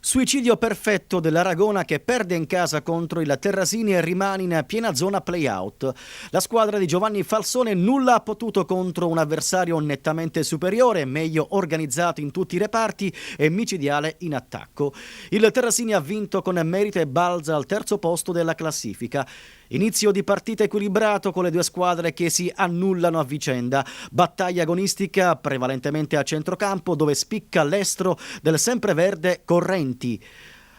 Suicidio perfetto dell'Aragona che perde in casa contro il Terrasini e rimane in piena zona play-out. La squadra di Giovanni Falsone nulla ha potuto contro un avversario nettamente superiore, meglio organizzato in tutti i reparti e micidiale in attacco. Il Terrasini ha vinto con merito e balza al terzo posto della classifica. Inizio di partita equilibrato con le due squadre che si annullano a vicenda. Battaglia agonistica prevalentemente a centrocampo dove spicca l'estro del sempreverde Correnti.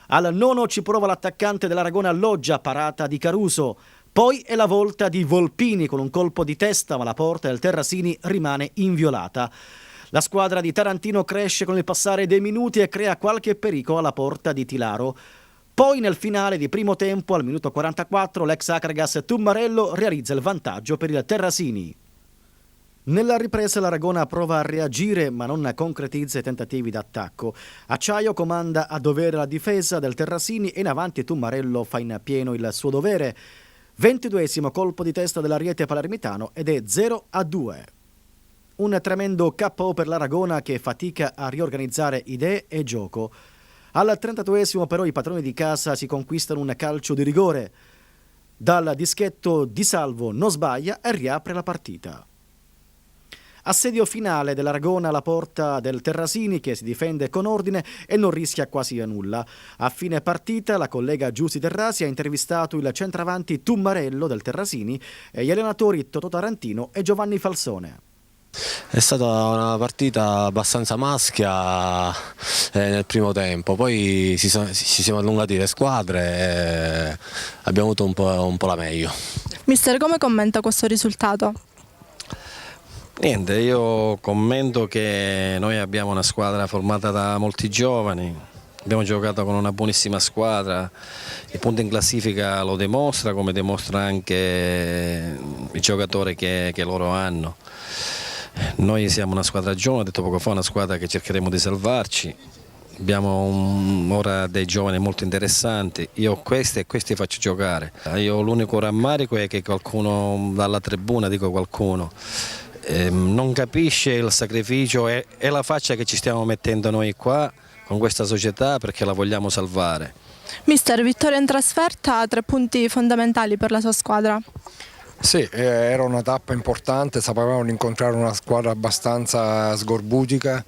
Al nono ci prova l'attaccante dell'Aragona Loggia, parata di Caruso. Poi è la volta di Volpini con un colpo di testa, ma la porta del Terrasini rimane inviolata. La squadra di Tarantino cresce con il passare dei minuti e crea qualche pericolo alla porta di Tilaro. Poi nel finale di primo tempo, al minuto 44, l'ex Acregas Tummarello realizza il vantaggio per il Terrasini. Nella ripresa l'Aragona prova a reagire ma non concretizza i tentativi d'attacco. Acciaio comanda a dovere la difesa del Terrasini e in avanti Tummarello fa in pieno il suo dovere. 22esimo colpo di testa dell'Ariete palermitano ed è 0-2. Un tremendo KO per l'Aragona che fatica a riorganizzare idee e gioco. Al 32esimo però i padroni di casa si conquistano un calcio di rigore. Dal dischetto Di Salvo non sbaglia e riapre la partita. Assedio finale dell'Aragona alla porta del Terrasini che si difende con ordine e non rischia quasi nulla. A fine partita la collega Giussi Terrasi ha intervistato il centravanti Tummarello del Terrasini e gli allenatori Totò Tarantino e Giovanni Falsone. È stata una partita abbastanza maschia nel primo tempo, poi ci siamo allungati le squadre e abbiamo avuto un po' la meglio. Mister, come commenta questo risultato? Niente, io commento che noi abbiamo una squadra formata da molti giovani, abbiamo giocato con una buonissima squadra, il punto in classifica lo dimostra, come dimostra anche i giocatori che loro hanno. Noi siamo una squadra giovane, ho detto poco fa, una squadra che cercheremo di salvarci. Abbiamo ora dei giovani molto interessanti, io questi faccio giocare. Io l'unico rammarico è che qualcuno dalla tribuna, dico qualcuno, non capisce il sacrificio e la faccia che ci stiamo mettendo noi qua con questa società perché la vogliamo salvare. Mister, vittoria in trasferta, 3 punti fondamentali per la sua squadra. Sì, era una tappa importante, sapevamo di incontrare una squadra abbastanza sgorbutica,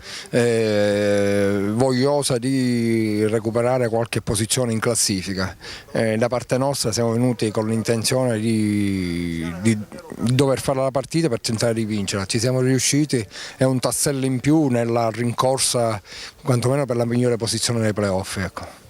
vogliosa di recuperare qualche posizione in classifica. Da parte nostra siamo venuti con l'intenzione di dover fare la partita per tentare di vincerla. Ci siamo riusciti, è un tassello in più nella rincorsa quantomeno per la migliore posizione nei playoff. Ecco.